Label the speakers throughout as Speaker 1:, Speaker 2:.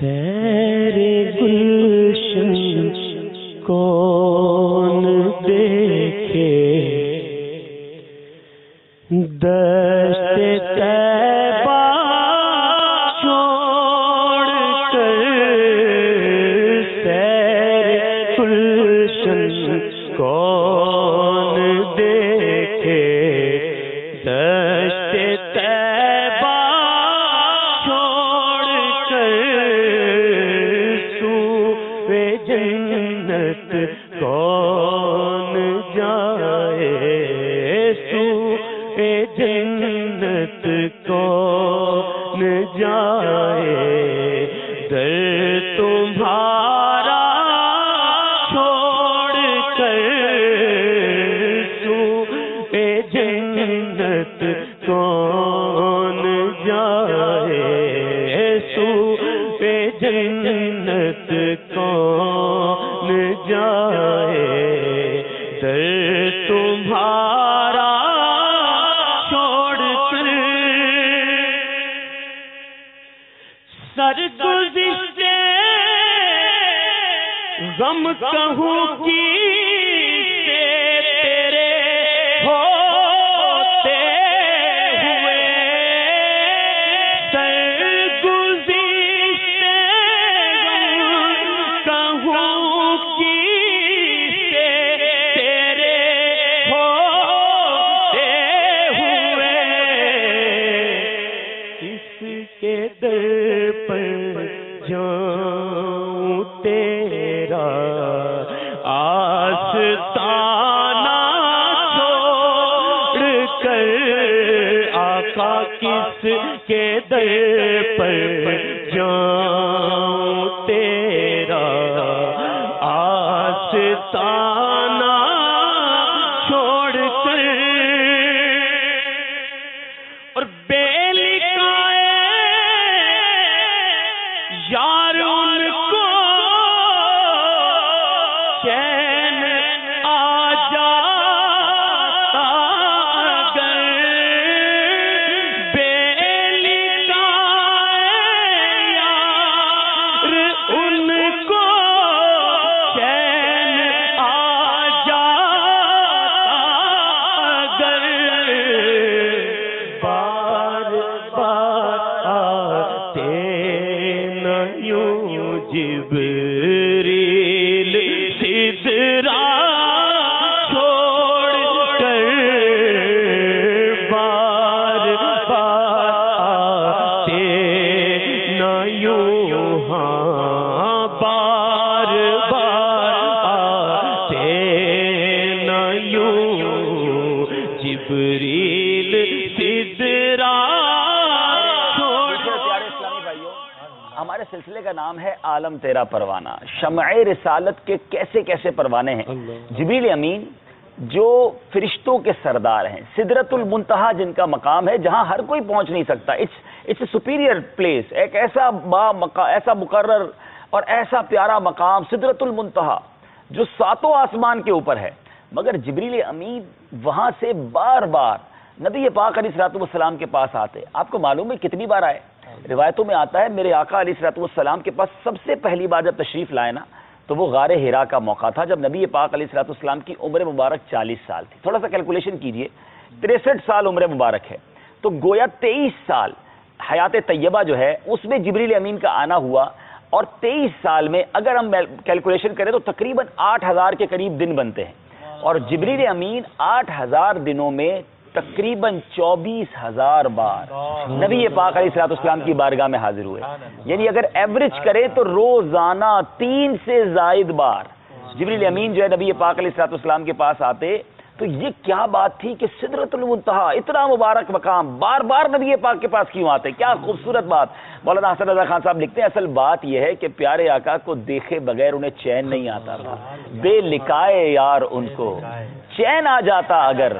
Speaker 1: سیر گلشن کون دیکھے، دشت طیبہ چھوڑ کر سیر گلشن کون دیکھے، دشت طیبہ چھوڑ کر سوئے جنت کون جائے، سوئے جنت کون جائے، در تمہارا چھوڑ کر سوئے جنت کون جائے، سوئے جنت کون جائے، در تمہارا چھوڑ کر سرگزشتے غم کہوں کی سے تیرے ہوتے ہوئے، سرگزشتے غم کہوں کی سے تیرے ہوتے ہوئے، کس کے در پر جاؤں تیرا آستانہ چھوڑ کر، آقا کس کے در پر جاؤں تیرا آستانہ چھوڑ کر، اور بے لکھائے یار ان کو چین آ جاتا اگر، بے لکھائے یار ان کو چین آ جاتا اگر، بار بار آتے نہ یوں جبریل سدرا چھوڑ کر، بار بار آتے نہ یوں، ہاں بار بار آتے نہ یوں، جبریل سدرا چھوڑ کر۔
Speaker 2: پیارے اسلامی بھائیوں، ہمارے سلسلے کا نام ہے عالم تیرا پروانہ، شمع رسالت کے کیسے کیسے پروانے ہیں۔ جبریل امین جو فرشتوں کے سردار ہیں، سدرۃ المنتہا جن کا مقام ہے جہاں ہر کوئی پہنچ نہیں سکتا، اٹس اے سپیریئر پلیس، ایک ایسا ایسا مقرر اور ایسا پیارا مقام سدرۃ المنتہا جو ساتوں آسمان کے اوپر ہے، مگر جبریل امین وہاں سے بار بار نبی پاک علیہ الصلوۃ والسلام کے پاس آتے۔ آپ کو معلوم ہے کتنی بار آئے؟ روایتوں میں آتا ہے میرے آقا علیہ الصلوۃ والسلام کے پاس سب سے پہلی بار جب تشریف لائے نا تو وہ غار حرا کا موقع تھا، جب نبی پاک علیہ الصلوۃ والسلام کی عمر مبارک 40 سال تھی۔ تھوڑا سا کیلکولیشن کیجئے، 63 سال عمر مبارک ہے، تو گویا 23 سال حیات طیبہ جو ہے اس میں جبریل امین کا آنا ہوا، اور 23 سال میں اگر ہم کیلکولیشن کریں تو تقریباً 8000 کے قریب دن بنتے ہیں، اور جبریل امین 8000 دنوں میں تقریباً 24,000 بار نبی پاک علیہ الصلوۃ والسلام کی بارگاہ میں حاضر ہوئے، یعنی اگر ایوریج کریں تو روزانہ 3 سے زائد بار جبریل امین جو ہے نبی پاک علیہ الصلوۃ والسلام کے پاس آتے۔ تو یہ کیا بات تھی کہ سدرۃ المنتہا اتنا مبارک مقام بار بار نبی پاک کے پاس کیوں آتے؟ کیا خوبصورت بات۔ مولانا حسن رضا خان صاحب لکھتے ہیں اصل بات یہ ہے کہ پیارے آقا کو دیکھے بغیر انہیں چین نہیں آتا تھا، بے لکائے یار ان کو چین آ جاتا اگر،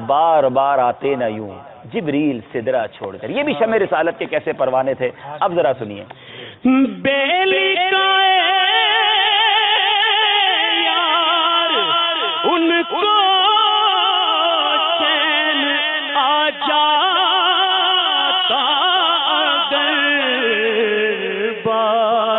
Speaker 2: بار بار آتے نہ یوں جبریل سدرا چھوڑ کر۔ یہ بھی شمع رسالت کے کیسے پروانے تھے، اب ذرا سنیے۔
Speaker 1: بے لکائے یار ان کو چین آ جاتا اگر، بار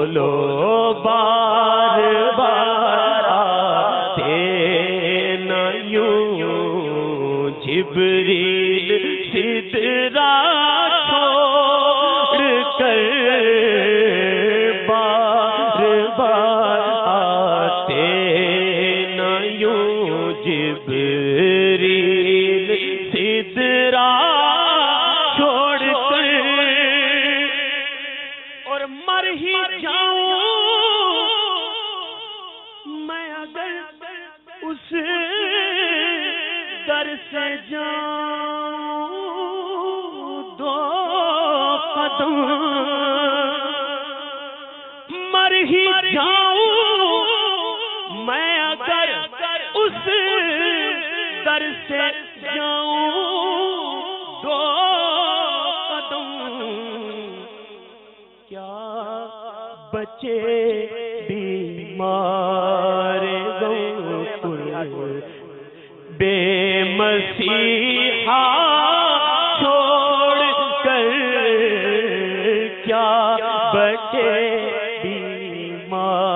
Speaker 1: بولو بار بار آتے نہ یوں جبریل سدرا چھوڑ کر بار بار آتے نہ یوں جبریل سدرا چھوڑ کر اور مر ہی جاؤں میں اگر اس در سے جاؤں دو قدم مر ہی جاؤں میں اگر اس در سے جاؤں دو قدم کیا بچے بیمار بے مسیحا چھوڑ کر کیا بچے بیمار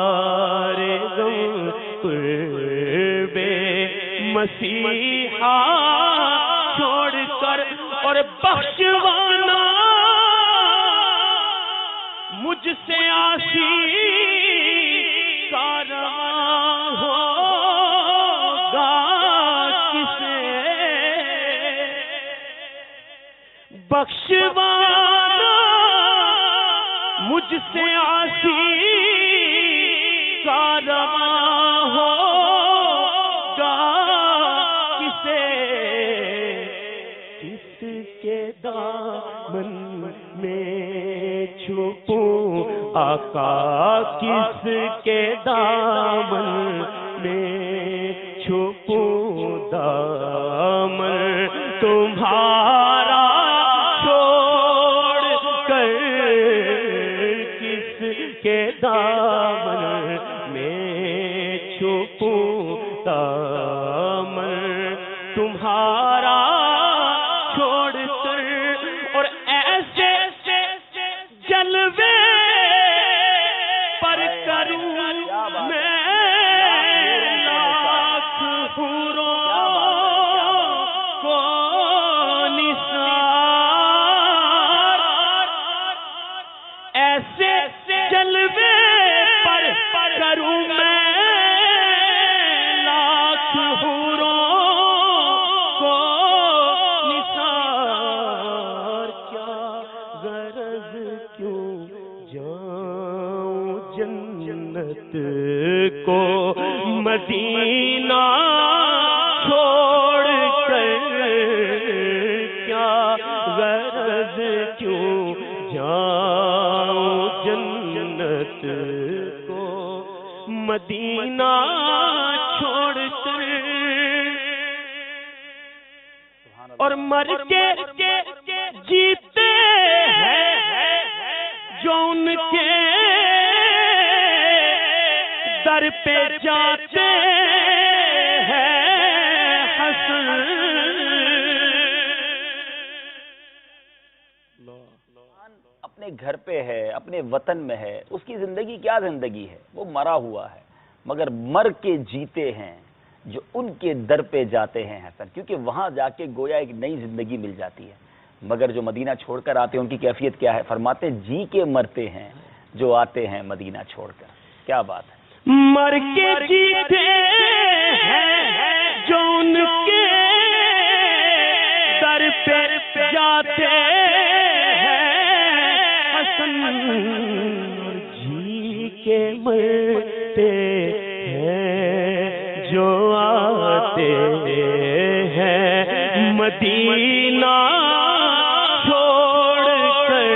Speaker 1: بے مسیحا چھوڑ کر اور بخشوانا مجھ سے آسی کارواں ہوگا کسے بخشوانا مجھ سے آسی کارواں ہوگا کسے کس کے دامن میں چھپوں آقا کس کے دامن میں چھپوں دامن تمہارا چھوڑ کر کس کے دامن میں چھپوں دامن تمہارا چھوڑ کر اور ایسے جلوے پر کروں میں لاکھ حوروں کو نثار ایسے جلوے پر کروں میں لاکھ حوروں کو نثار کیا غرض کیوں جاؤں جنت کو مدینہ چھوڑ کر کیا غرض کیوں جاؤں جنت کو مدینہ چھوڑ کر اور مر کے جیتے ہیں جو ان کے در پہ جاتے ہیں حسن
Speaker 2: اپنے گھر پہ ہے اپنے وطن میں ہے اس کی زندگی کیا زندگی ہے وہ مرا ہوا ہے مگر مر کے جیتے ہیں جو ان کے در پہ جاتے ہیں حسن کیونکہ وہاں جا کے گویا ایک نئی زندگی مل جاتی ہے مگر جو مدینہ چھوڑ کر آتے ہیں ان کی کیفیت کیا ہے فرماتے جی کے مرتے ہیں جو آتے ہیں مدینہ چھوڑ کر کیا بات ہے
Speaker 1: مر کے جیتے ہیں جو ان کے در پہ جاتے ہیں حسن جی کے مرتے ہیں جو آتے ہیں مدینہ چھوڑ کر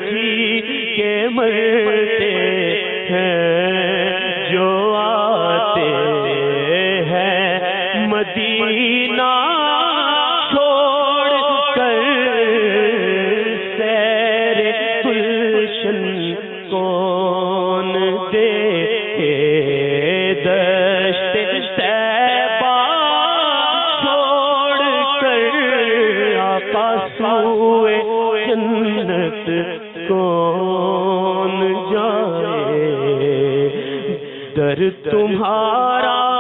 Speaker 1: جی کے مرتے ہیں جو آتے ہیں مدینہ چھوڑ کر سیر گلشن کون دیکھے دشت طیبہ چھوڑ کر آقا سوئے جنت کون در تمہارا